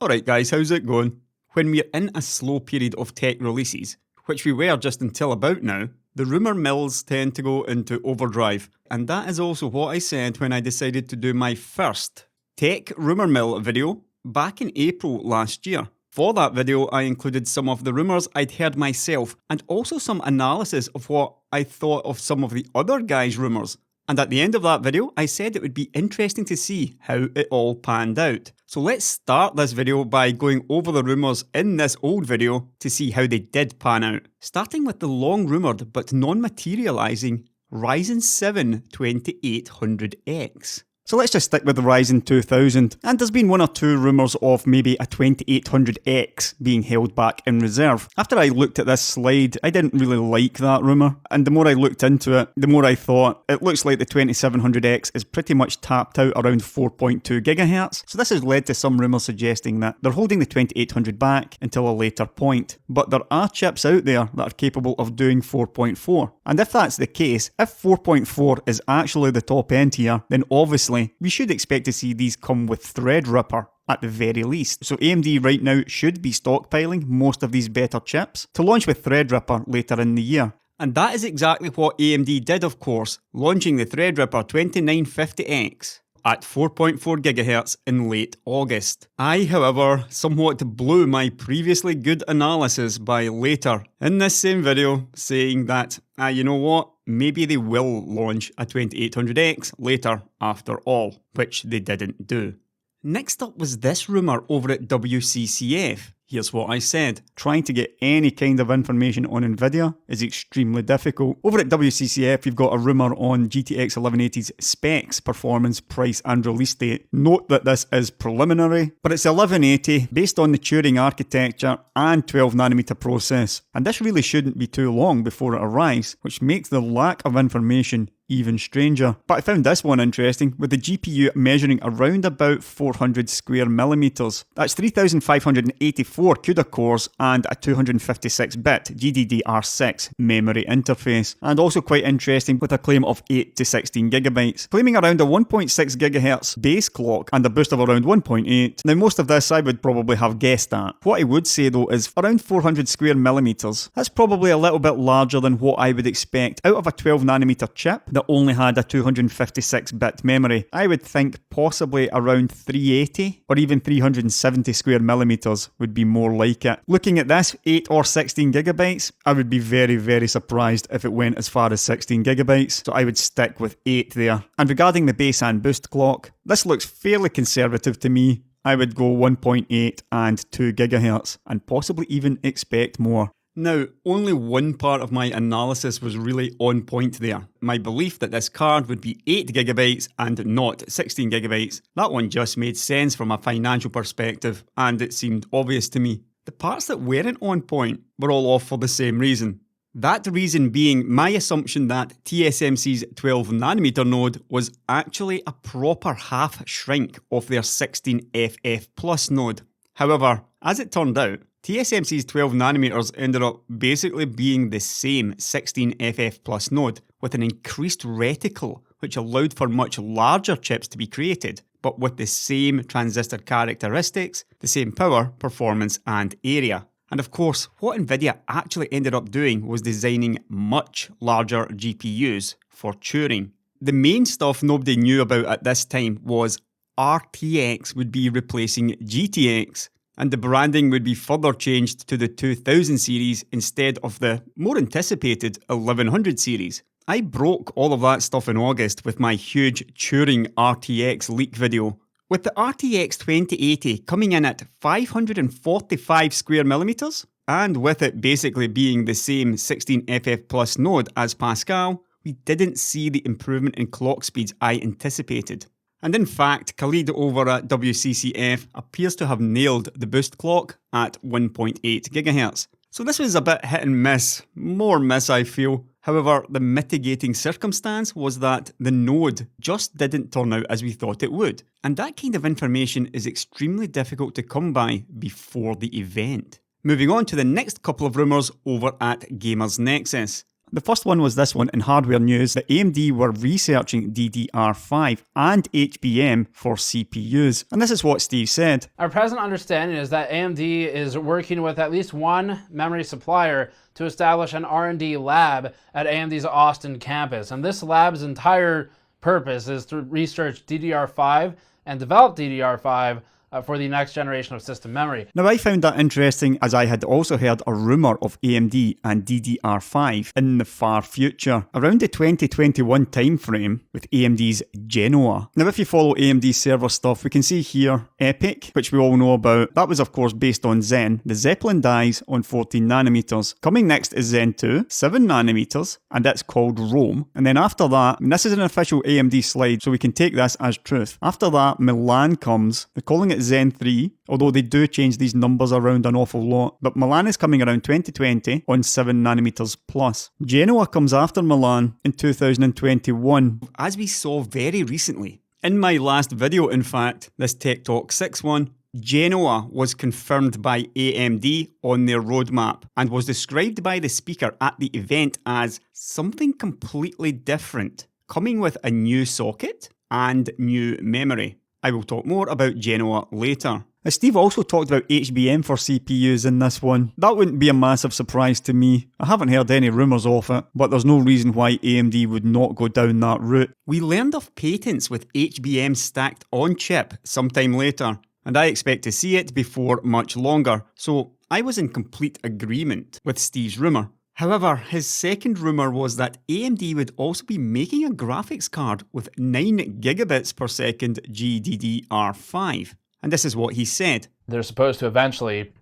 Alright guys, how's it going? When we're in a slow period of tech releases, which we were just until about now, the rumour mills tend to go into overdrive. And that is also what I said when I decided to do my first tech rumour mill video back in April last year. For that video, I included some of the rumours I'd heard myself and also some analysis of what I thought of some of the other guys' rumours. And at the end of that video, I said it would be interesting to see how it all panned out. So let's start this video by going over the rumours in this old video to see how they did pan out. Starting with the long rumoured but non-materialising Ryzen 7 2800X. So let's just stick with the Ryzen 2000, and there's been one or two rumours of maybe a 2800X being held back in reserve. After I looked at this slide, I didn't really like that rumour, and the more I looked into it, the more I thought, it looks like the 2700X is pretty much tapped out around 4.2 GHz, so this has led to some rumours suggesting that they're holding the 2800 back until a later point. But there are chips out there that are capable of doing 4.4, and if that's the case, if 4.4 is actually the top end here, then obviously we should expect to see these come with Threadripper at the very least. So AMD right now should be stockpiling most of these better chips to launch with Threadripper later in the year. And that is exactly what AMD did, of course, launching the Threadripper 2950X at 4.4 GHz in late August. I, however, somewhat blew my previously good analysis by later in this same video saying that, you know what, maybe they will launch a 2800X later after all, which they didn't do. Next up was this rumour over at WCCF. Here's what I said. Trying to get any kind of information on Nvidia is extremely difficult. Over at WCCF, you've got a rumour on GTX 1180's specs, performance, price and release date. Note that this is preliminary, but it's 1180 based on the Turing architecture and 12nm process. And this really shouldn't be too long before it arrives, which makes the lack of information even stranger. But I found this one interesting, with the GPU measuring around about 400 square millimeters. That's 3584 CUDA cores and a 256-bit GDDR6 memory interface. And also quite interesting with a claim of 8 to 16 gigabytes, claiming around a 1.6 gigahertz base clock and a boost of around 1.8. Now most of this I would probably have guessed at. What I would say though is around 400 square millimeters. That's probably a little bit larger than what I would expect out of a 12nm chip that only had a 256-bit memory. I would think possibly around 380 or even 370 square millimeters would be more like it. Looking at this, 8 or 16 gigabytes, I would be very, very surprised if it went as far as 16 gigabytes, so I would stick with 8 there. And regarding the base and boost clock, this looks fairly conservative to me. I would go 1.8 and 2 gigahertz and possibly even expect more. Now, only one part of my analysis was really on point there. My belief that this card would be 8GB and not 16GB. That one just made sense from a financial perspective, and it seemed obvious to me. The parts that weren't on point were all off for the same reason. That reason being my assumption that TSMC's 12nm node was actually a proper half shrink of their 16FF Plus node. However, as it turned out, TSMC's 12nm ended up basically being the same 16FF Plus node with an increased reticle, which allowed for much larger chips to be created, but with the same transistor characteristics, the same power, performance and area. And of course, what Nvidia actually ended up doing was designing much larger GPUs for Turing. The main stuff nobody knew about at this time was RTX would be replacing GTX, and the branding would be further changed to the 2000 series instead of the more anticipated 1100 series. I broke all of that stuff in August with my huge Turing RTX leak video, with the RTX 2080 coming in at 545 square millimeters, and with it basically being the same 16FF Plus node as Pascal, we didn't see the improvement in clock speeds I anticipated. And in fact, Khalid over at WCCF appears to have nailed the boost clock at 1.8 GHz. So this was a bit hit and miss, more miss I feel. However, the mitigating circumstance was that the node just didn't turn out as we thought it would. And that kind of information is extremely difficult to come by before the event. Moving on to the next couple of rumours over at Gamers Nexus. The first one was this one in hardware news that AMD were researching DDR5 and HBM for CPUs. And this is what Steve said. Our present understanding is that AMD is working with at least one memory supplier to establish an R&D lab at AMD's Austin campus. And this lab's entire purpose is to research DDR5 and develop DDR5 for the next generation of system memory. Now I found that interesting, as I had also heard a rumour of AMD and DDR5 in the far future, around the 2021 timeframe with AMD's Genoa. Now if you follow AMD server stuff, we can see here EPYC, which we all know about. That was of course based on Zen, the Zeppelin dies on 14 nanometers. Coming next is Zen 2, 7 nanometers, and that's called Rome. And then after that, and this is an official AMD slide, so we can take this as truth. After that, Milan comes. They're calling it Zen 3, although they do change these numbers around an awful lot. But Milan is coming around 2020 on 7 nanometers plus. Genoa comes after Milan in 2021, as we saw very recently. In my last video, in fact, this Tech Talk 6 one, Genoa was confirmed by AMD on their roadmap and was described by the speaker at the event as something completely different, coming with a new socket and new memory. I will talk more about Genoa later. Steve also talked about HBM for CPUs in this one. That wouldn't be a massive surprise to me. I haven't heard any rumours of it, but there's no reason why AMD would not go down that route. We learned of patents with HBM stacked on chip sometime later, and I expect to see it before much longer, so I was in complete agreement with Steve's rumour. However, his second rumour was that AMD would also be making a graphics card with 9 gigabits per second GDDR5. And this is what he said. They're supposed to eventually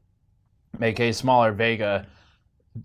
make a smaller Vega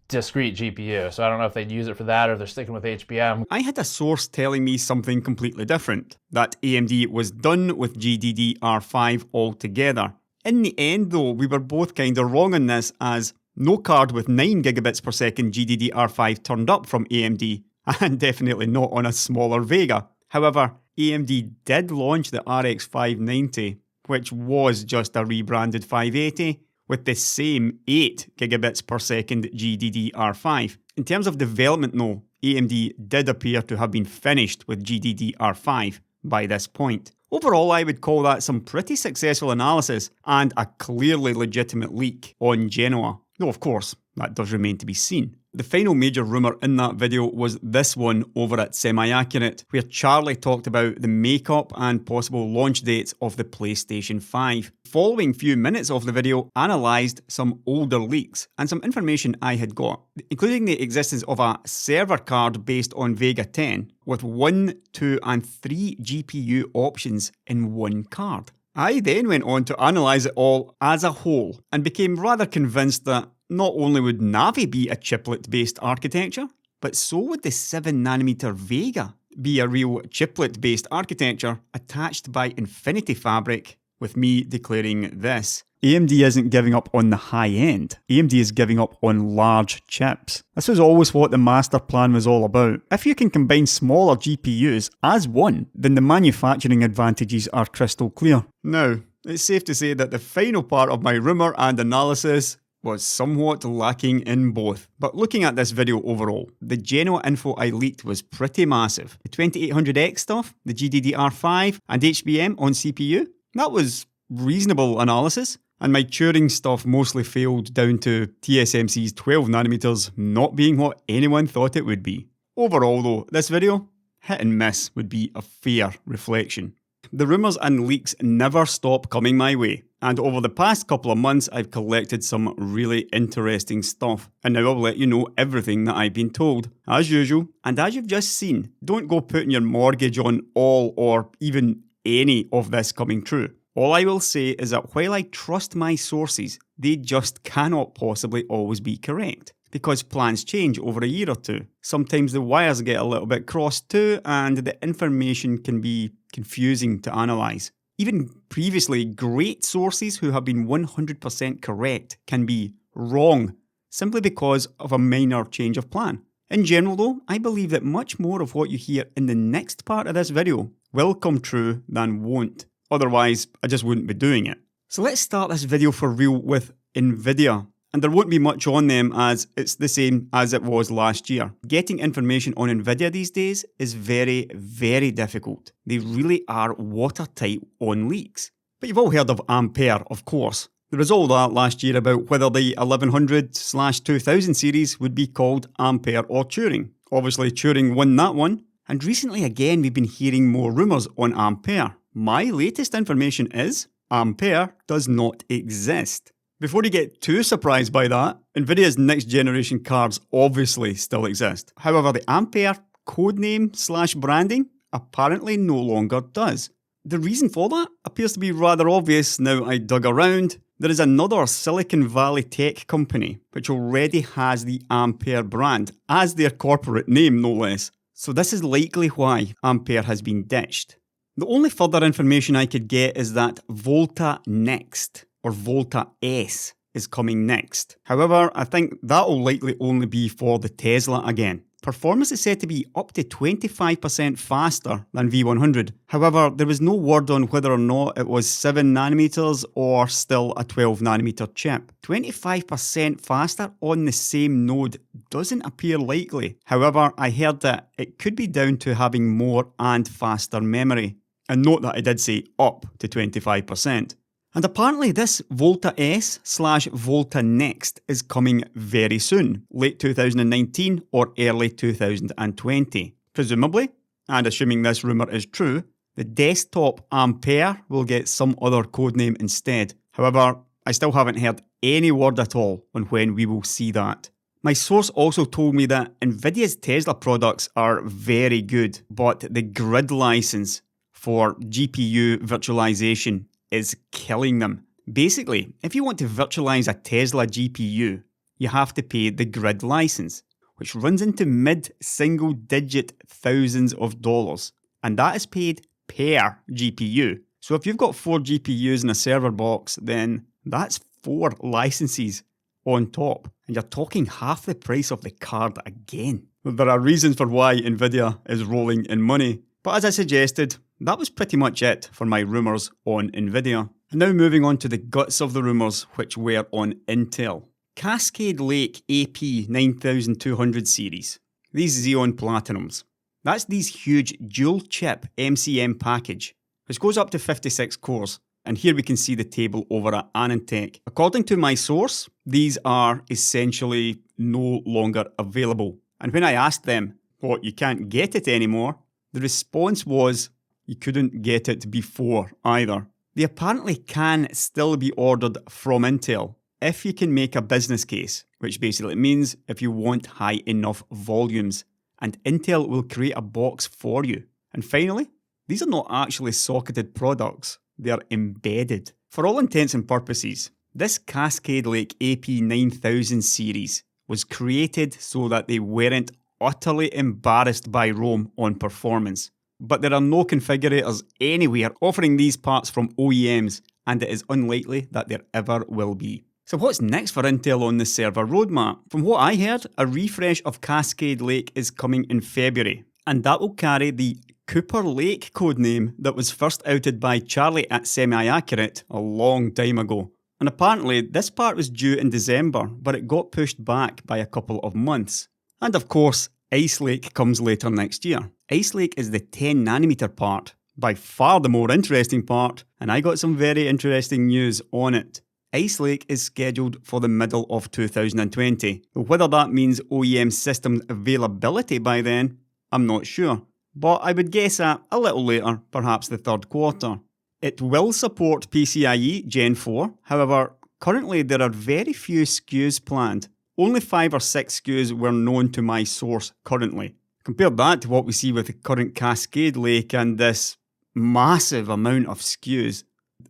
discrete GPU, so I don't know if they'd use it for that or if they're sticking with HBM. I had a source telling me something completely different, that AMD was done with GDDR5 altogether. In the end though, we were both kinda wrong on this, as no card with 9 gigabits per second GDDR5 turned up from AMD, and definitely not on a smaller Vega. However, AMD did launch the RX 590, which was just a rebranded 580, with the same 8 gigabits per second GDDR5. In terms of development though, AMD did appear to have been finished with GDDR5 by this point. Overall, I would call that some pretty successful analysis and a clearly legitimate leak on Genoa. Though of course, that does remain to be seen. The final major rumour in that video was this one over at Semi-Accurate, where Charlie talked about the makeup and possible launch dates of the PlayStation 5. Following few minutes of the video, analysed some older leaks and some information I had got, including the existence of a server card based on Vega 10 with 1, 2 and 3 GPU options in one card. I then went on to analyse it all as a whole and became rather convinced that not only would Navi be a chiplet-based architecture, but so would the 7nm Vega be a real chiplet-based architecture attached by Infinity Fabric, with me declaring this. AMD isn't giving up on the high end. AMD is giving up on large chips. This was always what the master plan was all about. If you can combine smaller GPUs as one, then the manufacturing advantages are crystal clear. Now, it's safe to say that the final part of my rumour and analysis was somewhat lacking in both. But looking at this video overall, the Genoa info I leaked was pretty massive. The 2800X stuff, the GDDR5 and HBM on CPU, that was reasonable analysis. And my Turing stuff mostly failed down to TSMC's 12nm not being what anyone thought it would be. Overall though, this video, hit and miss would be a fair reflection. The rumours and leaks never stop coming my way, and over the past couple of months I've collected some really interesting stuff, and now I'll let you know everything that I've been told. As usual, and as you've just seen, don't go putting your mortgage on all or even any of this coming true. All I will say is that while I trust my sources, they just cannot possibly always be correct, because plans change over a year or two. Sometimes the wires get a little bit crossed too, and the information can be confusing to analyse. Even previously great sources who have been 100% correct can be wrong, simply because of a minor change of plan. In general though, I believe that much more of what you hear in the next part of this video will come true than won't. Otherwise, I just wouldn't be doing it. So let's start this video for real with Nvidia. and there won't be much on them as it's the same as it was last year. Getting information on Nvidia these days is very, very difficult. They really are watertight on leaks. But you've all heard of Ampere, of course. There was all that last year about whether the 1100/2000 series would be called Ampere or Turing. Obviously, Turing won that one. And recently again, we've been hearing more rumours on Ampere. My latest information is Ampere does not exist. Before you get too surprised by that, Nvidia's next generation cards obviously still exist. However, the Ampere codename/branding apparently no longer does. The reason for that appears to be rather obvious now I dug around. There is another Silicon Valley tech company which already has the Ampere brand as their corporate name, no less. So this is likely why Ampere has been ditched. The only further information I could get is that Volta Next, or Volta S, is coming next. However, I think that will likely only be for the Tesla again. Performance is said to be up to 25% faster than V100. However, there was no word on whether or not it was 7nm or still a 12nm chip. 25% faster on the same node doesn't appear likely. However, I heard that it could be down to having more and faster memory. And note that I did say up to 25%. And apparently this Volta S/Volta Next is coming very soon, late 2019 or early 2020. Presumably, and assuming this rumour is true, the desktop Ampere will get some other codename instead. However, I still haven't heard any word at all on when we will see that. My source also told me that Nvidia's Tesla products are very good, but the grid license for GPU virtualization is killing them. Basically, if you want to virtualize a Tesla GPU, you have to pay the grid license, which runs into mid-single digit thousands of dollars. And that is paid per GPU. So if you've got 4 GPUs in a server box, then that's 4 licenses on top. And you're talking half the price of the card again. There are reasons for why Nvidia is rolling in money. But as I suggested, that was pretty much it for my rumours on Nvidia. And now moving on to the guts of the rumours, which were on Intel. Cascade Lake AP 9200 series. These Xeon Platinums. That's these huge dual chip MCM package, which goes up to 56 cores. And here we can see the table over at Anantech. According to my source, these are essentially no longer available. And when I asked them, what, you can't get it anymore? The response was, you couldn't get it before either. They apparently can still be ordered from Intel if you can make a business case, which basically means if you want high enough volumes, and Intel will create a box for you. And finally, these are not actually socketed products, they are embedded. For all intents and purposes, this Cascade Lake AP 9000 series was created so that they weren't utterly embarrassed by Rome on performance. But there are no configurators anywhere offering these parts from OEMs, and it is unlikely that there ever will be. So what's next for Intel on the server roadmap? From what I heard, a refresh of Cascade Lake is coming in February, and that will carry the Cooper Lake codename that was first outed by Charlie at Semi-Accurate a long time ago. And apparently this part was due in December, but it got pushed back by a couple of months. And of course, Ice Lake comes later next year. Ice Lake is the 10nm part, by far the more interesting part, and I got some very interesting news on it. Ice Lake is scheduled for the middle of 2020. Whether that means OEM systems availability by then, I'm not sure, but I would guess at a little later, perhaps the third quarter. It will support PCIe Gen 4, however, currently there are very few SKUs planned. Only 5 or 6 SKUs were known to my source currently. Compare that to what we see with the current Cascade Lake and this massive amount of SKUs.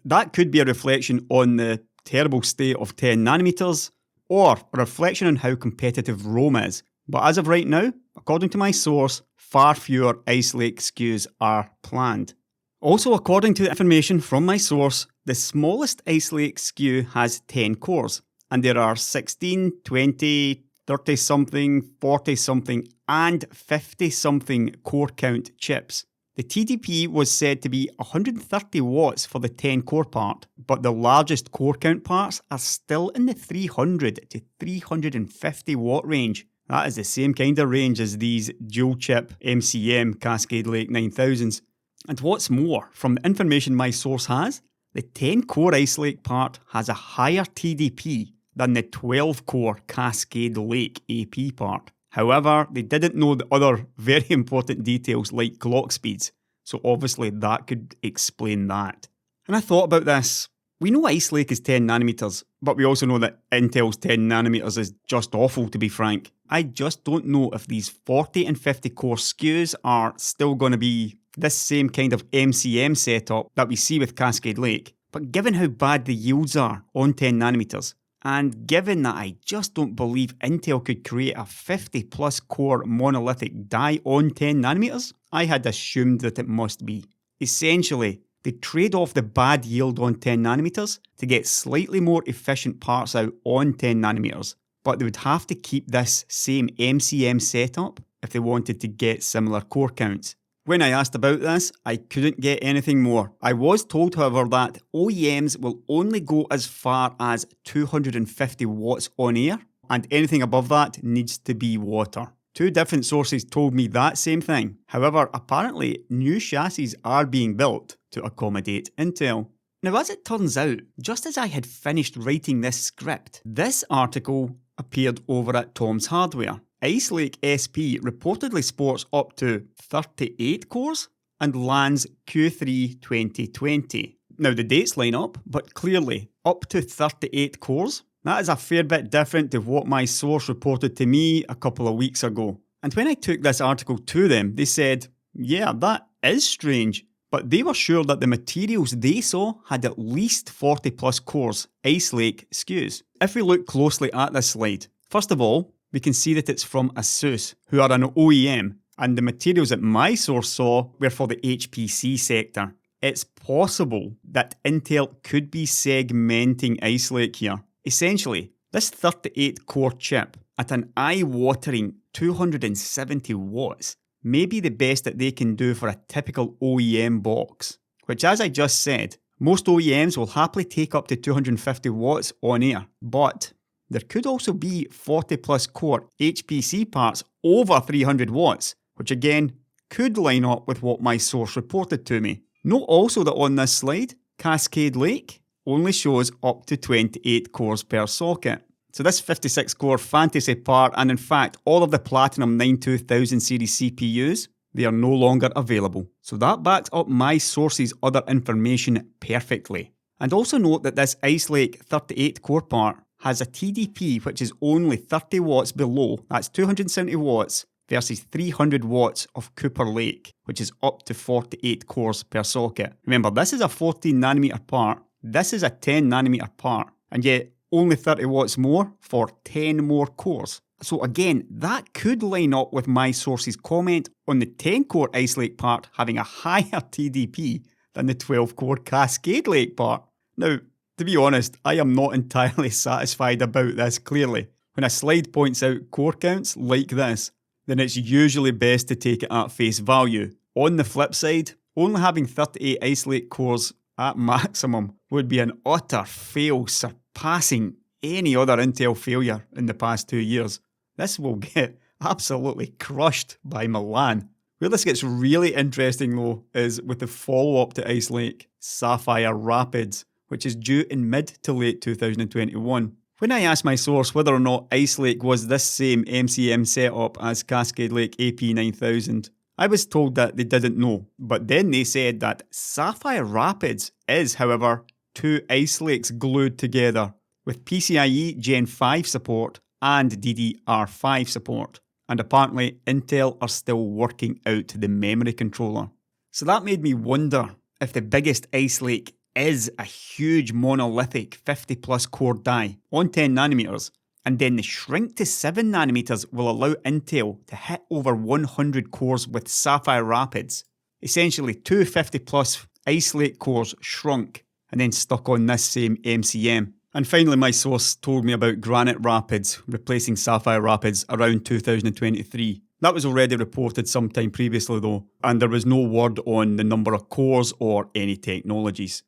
That could be a reflection on the terrible state of 10nm, or a reflection on how competitive Rome is. But as of right now, according to my source, far fewer Ice Lake SKUs are planned. Also, according to information from my source, the smallest Ice Lake SKU has 10 cores. And there are 16, 20, 30-something, 40-something, and 50-something core count chips. The The TDP was said to be 130 watts for the 10 core part, but the largest core count parts are still in the 300 to 350 watt range. That is the same kind of range as these dual chip MCM Cascade Lake 9000s. And what's more, from the information my source has, the 10 core Ice Lake part has a higher TDP than the 12 core Cascade Lake AP part. However, they didn't know the other very important details like clock speeds, so obviously that could explain that. And I thought about this. We know Ice Lake is 10 nanometers, but we also know that Intel's 10 nanometers is just awful, to be frank. I just don't know if these 40 and 50 core SKUs are still going to be this same kind of MCM setup that we see with Cascade Lake. But given how bad the yields are on 10 nanometers, and given that I just don't believe Intel could create a 50 plus core monolithic die on 10 nanometers, I had assumed that it must be. Essentially, they trade off the bad yield on 10 nanometers to get slightly more efficient parts out on 10 nanometers, but they would have to keep this same MCM setup if they wanted to get similar core counts. When I asked about this, I couldn't get anything more. I was told, however, that OEMs will only go as far as 250 watts on air, and anything above that needs to be water. Two different sources told me that same thing. However, apparently, new chassis are being built to accommodate Intel. Now, as it turns out, just as I had finished writing this script, this article appeared over at Tom's Hardware. Ice Lake SP reportedly sports up to 38 cores and lands Q3 2020. Now the dates line up, but clearly up to 38 cores. That is a fair bit different to what my source reported to me a couple of weeks ago. And when I took this article to them, they said, yeah, that is strange, but they were sure that the materials they saw had at least 40 plus cores, Ice Lake SKUs. If we look closely at this slide, first of all, we can see that it's from ASUS, who are an OEM, and the materials that my source saw were for the HPC sector. It's possible that Intel could be segmenting Ice Lake here. Essentially, this 38 core chip at an eye-watering 270 watts may be the best that they can do for a typical OEM box, which, as I just said, most OEMs will happily take up to 250 watts on air, but there could also be 40 plus core HPC parts over 300 watts, which again could line up with what my source reported to me. Note also that on this slide, Cascade Lake only shows up to 28 cores per socket. So this 56 core fantasy part, and in fact all of the Platinum 92000 series CPUs, they are no longer available. So that backs up my source's other information perfectly. And also note that this Ice Lake 38 core part has a TDP which is only 30 watts below, that's 270 watts, versus 300 watts of Cooper Lake, which is up to 48 cores per socket. Remember, this is a 14 nanometer part, this is a 10 nanometer part, and yet only 30 watts more for 10 more cores. So again, that could line up with my source's comment on the 10 core Ice Lake part having a higher TDP than the 12 core Cascade Lake part. Now, to be honest, I am not entirely satisfied about this clearly. When a slide points out core counts like this, then it's usually best to take it at face value. On the flip side, only having 38 Ice Lake cores at maximum would be an utter fail, surpassing any other Intel failure in the past 2 years. This will get absolutely crushed by Milan. Where this gets really interesting though is with the follow-up to Ice Lake, Sapphire Rapids, which is due in mid to late 2021. When I asked my source whether or not Ice Lake was this same MCM setup as Cascade Lake AP9000, I was told that they didn't know, but then they said that Sapphire Rapids is, however, two Ice Lakes glued together, with PCIe Gen 5 support and DDR5 support, and apparently Intel are still working out the memory controller. So that made me wonder if the biggest Ice Lake is a huge monolithic 50 plus core die on 10 nanometers, and then the shrink to 7 nanometers will allow Intel to hit over 100 cores with Sapphire Rapids. Essentially 250 plus Ice Lake cores shrunk and then stuck on this same MCM. And finally, my source told me about Granite Rapids replacing Sapphire Rapids around 2023. That was already reported sometime previously though, and there was no word on the number of cores or any technologies.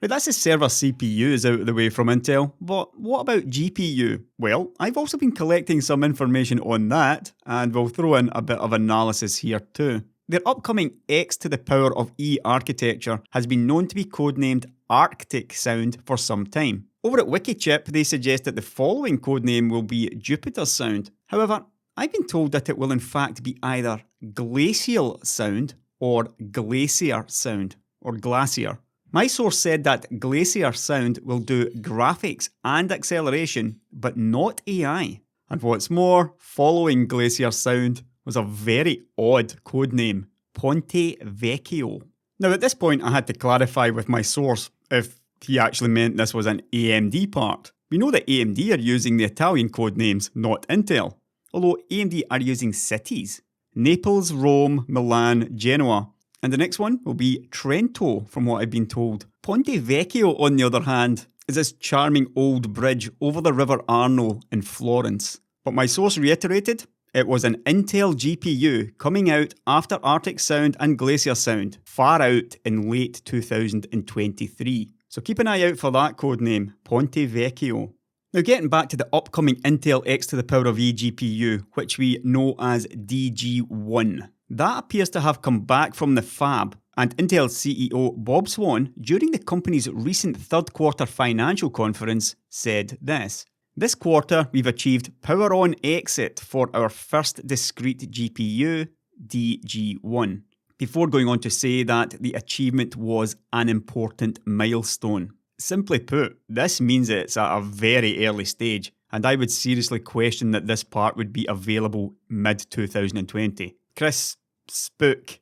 Right, that's the server CPUs out of the way from Intel, but what about GPU? Well, I've also been collecting some information on that, and we'll throw in a bit of analysis here too. Their upcoming X to the power of E architecture has been known to be codenamed Arctic Sound for some time. Over at Wikichip, they suggest that the following codename will be Jupiter Sound. However, I've been told that it will in fact be either Glacial Sound or Glacier Sound, or Glacier. My source said that Glacier Sound will do graphics and acceleration, but not AI. And what's more, following Glacier Sound was a very odd codename, Ponte Vecchio. Now at this point I had to clarify with my source if he actually meant this was an AMD part. We know that AMD are using the Italian codenames, not Intel. Although AMD are using cities. Naples, Rome, Milan, Genoa. And the next one will be Trento, from what I've been told. Ponte Vecchio, on the other hand, is this charming old bridge over the River Arno in Florence. But my source reiterated, it was an Intel GPU coming out after Arctic Sound and Glacier Sound, far out in late 2023. So keep an eye out for that codename, Ponte Vecchio. Now getting back to the upcoming Intel X to the power of E GPU, which we know as DG1. That appears to have come back from the fab, and Intel CEO Bob Swan, during the company's recent third quarter financial conference, said this. This quarter, we've achieved power on exit for our first discrete GPU, DG1, before going on to say that the achievement was an important milestone. Simply put, this means it's at a very early stage, and I would seriously question that this part would be available mid-2020. Chris Spook,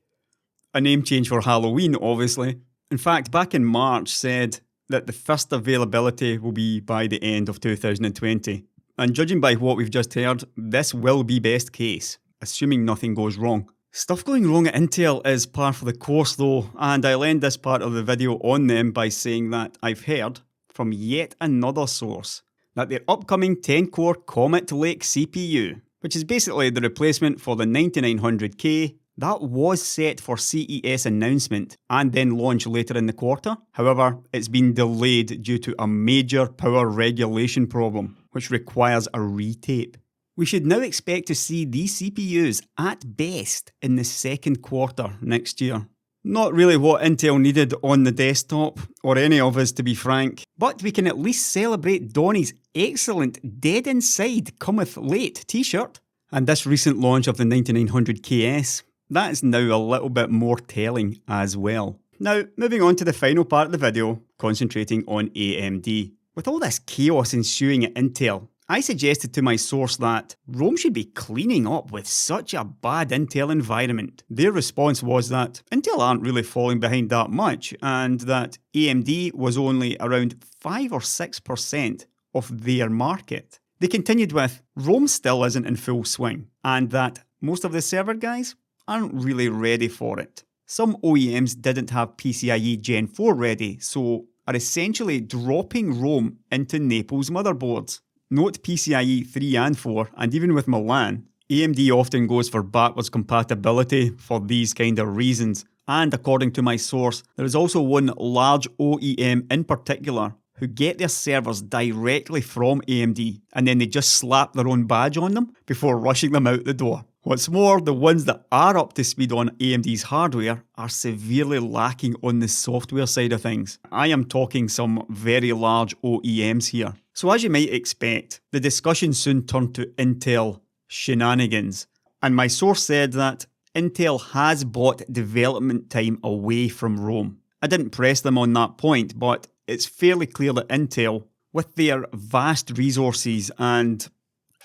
a name change for Halloween obviously, in fact back in March said that the first availability will be by the end of 2020. And judging by what we've just heard, this will be best case, assuming nothing goes wrong. Stuff going wrong at Intel is par for the course though, and I'll end this part of the video on them by saying that I've heard from yet another source that their upcoming 10-core Comet Lake CPU, which is basically the replacement for the 9900K, that was set for CES announcement and then launch later in the quarter. However, it's been delayed due to a major power regulation problem, which requires a retape. We should now expect to see these CPUs at best in the second quarter next year. Not really what Intel needed on the desktop, or any of us to be frank, but we can at least celebrate Donnie's excellent Dead Inside Cometh Late t-shirt, and this recent launch of the 9900KS. That is now a little bit more telling as well. Now, moving on to the final part of the video, concentrating on AMD. With all this chaos ensuing at Intel, I suggested to my source that Rome should be cleaning up with such a bad Intel environment. Their response was that Intel aren't really falling behind that much, and that AMD was only around 5 or 6% of their market. They continued with, Rome still isn't in full swing, and that most of the server guys aren't really ready for it. Some OEMs didn't have PCIe Gen 4 ready, so are essentially dropping Rome into Naples motherboards. Note PCIe 3 and 4, and even with Milan, AMD often goes for backwards compatibility for these kind of reasons. And according to my source, there is also one large OEM in particular who get their servers directly from AMD, and then they just slap their own badge on them before rushing them out the door. What's more, the ones that are up to speed on AMD's hardware are severely lacking on the software side of things. I am talking some very large OEMs here. So as you might expect, the discussion soon turned to Intel shenanigans. And my source said that Intel has bought development time away from Rome. I didn't press them on that point, but it's fairly clear that Intel, with their vast resources and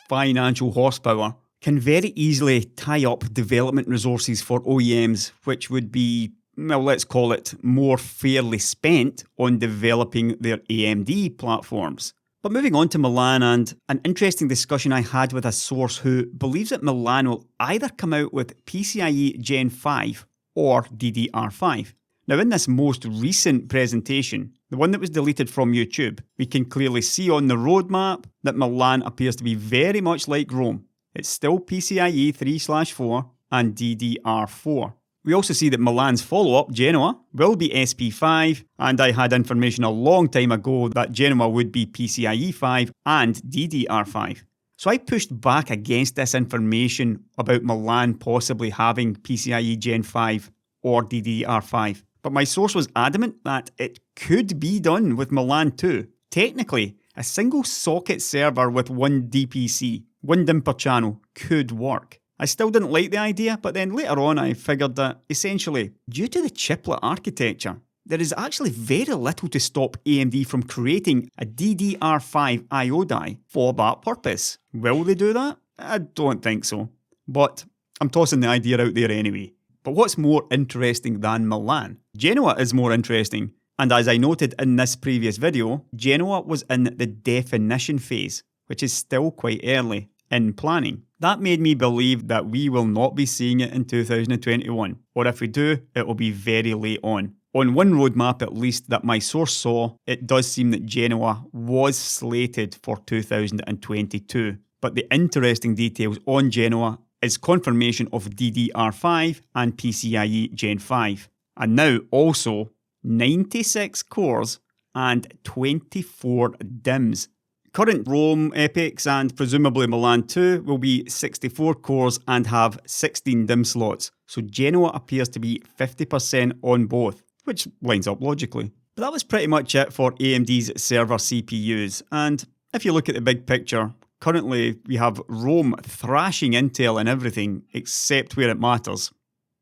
financial horsepower, can very easily tie up development resources for OEMs, which would be, well, let's call it more fairly spent on developing their AMD platforms. But moving on to Milan, and an interesting discussion I had with a source who believes that Milan will either come out with PCIe Gen 5 or DDR5. Now in this most recent presentation, the one that was deleted from YouTube, we can clearly see on the roadmap that Milan appears to be very much like Rome. It's still PCIe 3/4 and DDR4. We also see that Milan's follow-up, Genoa, will be SP5, and I had information a long time ago that Genoa would be PCIe 5 and DDR5. So I pushed back against this information about Milan possibly having PCIe Gen 5 or DDR5. But my source was adamant that it could be done with Milan too. Technically, a single socket server with one DPC, one DIMM per channel, could work. I still didn't like the idea, but then later on I figured that, essentially, due to the chiplet architecture, there is actually very little to stop AMD from creating a DDR5 I/O die for that purpose. Will they do that? I don't think so. But I'm tossing the idea out there anyway. But what's more interesting than Milan? Genoa is more interesting. And as I noted in this previous video, Genoa was in the definition phase, which is still quite early in planning. That made me believe that we will not be seeing it in 2021, or if we do, it will be very late on. On one roadmap at least that my source saw, it does seem that Genoa was slated for 2022. But the interesting details on Genoa is confirmation of DDR5 and PCIe Gen 5. And now also 96 cores and 24 DIMMs. Current Rome, Epics and presumably Milan 2 will be 64 cores and have 16 DIMM slots, so Genoa appears to be 50% on both, which lines up logically. But that was pretty much it for AMD's server CPUs, and if you look at the big picture, currently we have Rome thrashing Intel and everything except where it matters,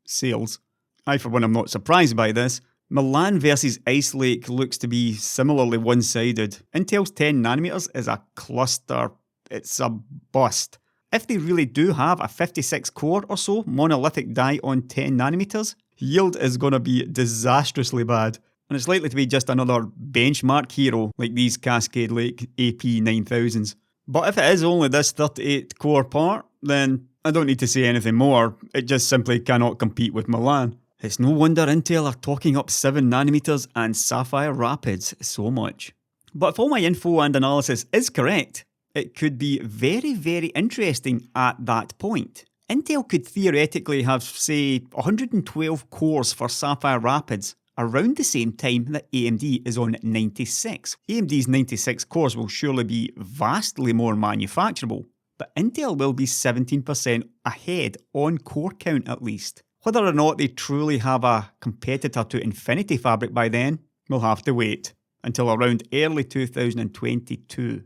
sales. I for one am not surprised by this. Milan versus Ice Lake looks to be similarly one-sided. Intel's 10nm is a cluster, it's a bust. If they really do have a 56 core or so monolithic die on 10nm, yield is going to be disastrously bad. And it's likely to be just another benchmark hero like these Cascade Lake AP9000s. But if it is only this 38 core part, then I don't need to say anything more, it just simply cannot compete with Milan. It's no wonder Intel are talking up 7nm and Sapphire Rapids so much. But if all my info and analysis is correct, it could be very, very interesting at that point. Intel could theoretically have, say, 112 cores for Sapphire Rapids around the same time that AMD is on 96. AMD's 96 cores will surely be vastly more manufacturable, but Intel will be 17% ahead on core count at least. Whether or not they truly have a competitor to Infinity Fabric by then, we'll have to wait until around early 2022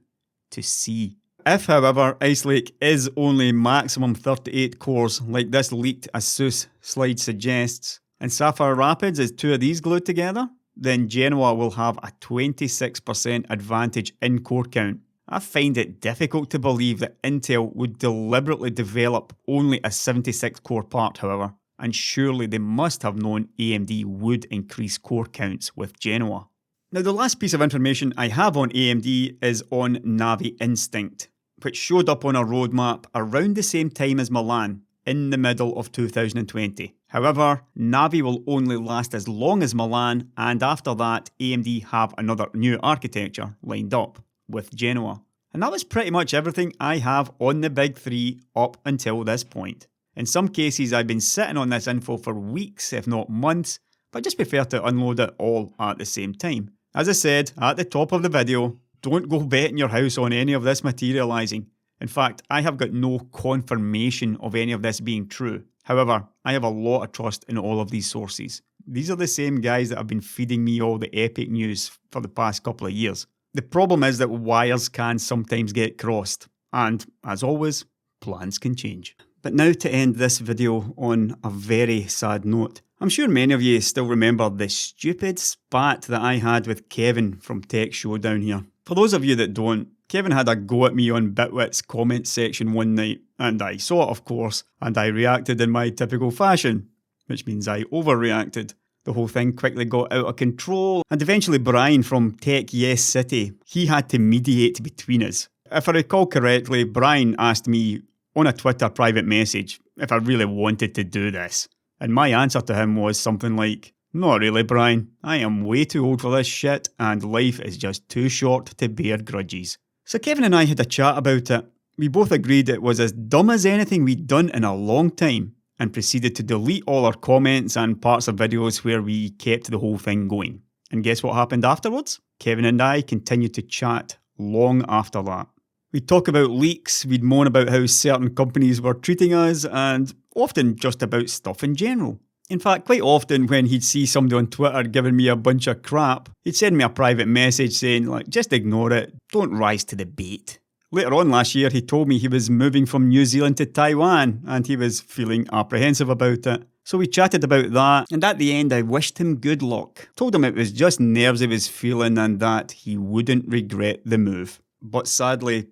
to see. If, however, Ice Lake is only maximum 38 cores like this leaked ASUS slide suggests, and Sapphire Rapids is two of these glued together, then Genoa will have a 26% advantage in core count. I find it difficult to believe that Intel would deliberately develop only a 76 core part, however. And surely they must have known AMD would increase core counts with Genoa. Now the last piece of information I have on AMD is on Navi Instinct, which showed up on a roadmap around the same time as Milan, in the middle of 2020. However, Navi will only last as long as Milan, and after that AMD have another new architecture lined up, with Genoa. And that was pretty much everything I have on the big three up until this point. In some cases, I've been sitting on this info for weeks, if not months, but I just prefer to unload it all at the same time. As I said at the top of the video, don't go betting your house on any of this materialising. In fact, I have got no confirmation of any of this being true. However, I have a lot of trust in all of these sources. These are the same guys that have been feeding me all the epic news for the past couple of years. The problem is that wires can sometimes get crossed, and as always, plans can change. But now to end this video on a very sad note. I'm sure many of you still remember the stupid spat that I had with Kevin from Tech Showdown here. For those of you that don't, Kevin had a go at me on Bitwit's comment section one night, and I saw it of course, and I reacted in my typical fashion, which means I overreacted. The whole thing quickly got out of control, and eventually Brian from Tech Yes City, he had to mediate between us. If I recall correctly, Brian asked me on a Twitter private message if I really wanted to do this. And my answer to him was something like, "Not really, Brian. I am way too old for this shit and life is just too short to bear grudges." So Kevin and I had a chat about it, We both agreed it was as dumb as anything we'd done in a long time, and proceeded to delete all our comments and parts of videos where we kept the whole thing going. And guess what happened afterwards? Kevin and I continued to chat long after that. We'd talk about leaks, we'd moan about how certain companies were treating us, and often just about stuff in general. In fact, quite often when he'd see somebody on Twitter giving me a bunch of crap, he'd send me a private message saying, like, just ignore it, don't rise to the bait. Later on last year, he told me he was moving from New Zealand to Taiwan, and he was feeling apprehensive about it. So we chatted about that, and at the end I wished him good luck. Told him it was just nerves he was feeling and that he wouldn't regret the move. But sadly,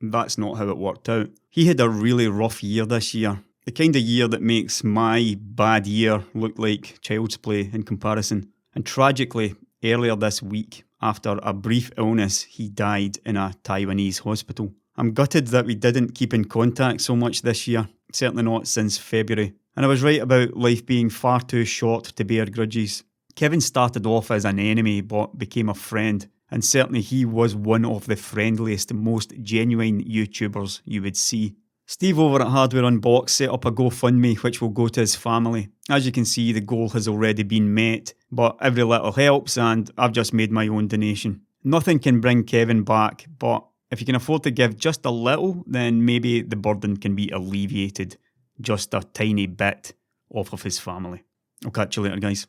that's not how it worked out. He had a really rough year this year. The kind of year that makes my bad year look like child's play in comparison. And tragically, earlier this week, after a brief illness, he died in a Taiwanese hospital. I'm gutted that we didn't keep in contact so much this year, certainly not since February. And I was right about life being far too short to bear grudges. Kevin started off as an enemy but became a friend, and certainly he was one of the friendliest, most genuine YouTubers you would see. Steve over at Hardware Unboxed set up a GoFundMe which will go to his family. As you can see, the goal has already been met, but every little helps and I've just made my own donation. Nothing can bring Kevin back, but if you can afford to give just a little, then maybe the burden can be alleviated just a tiny bit off of his family. I'll catch you later, guys.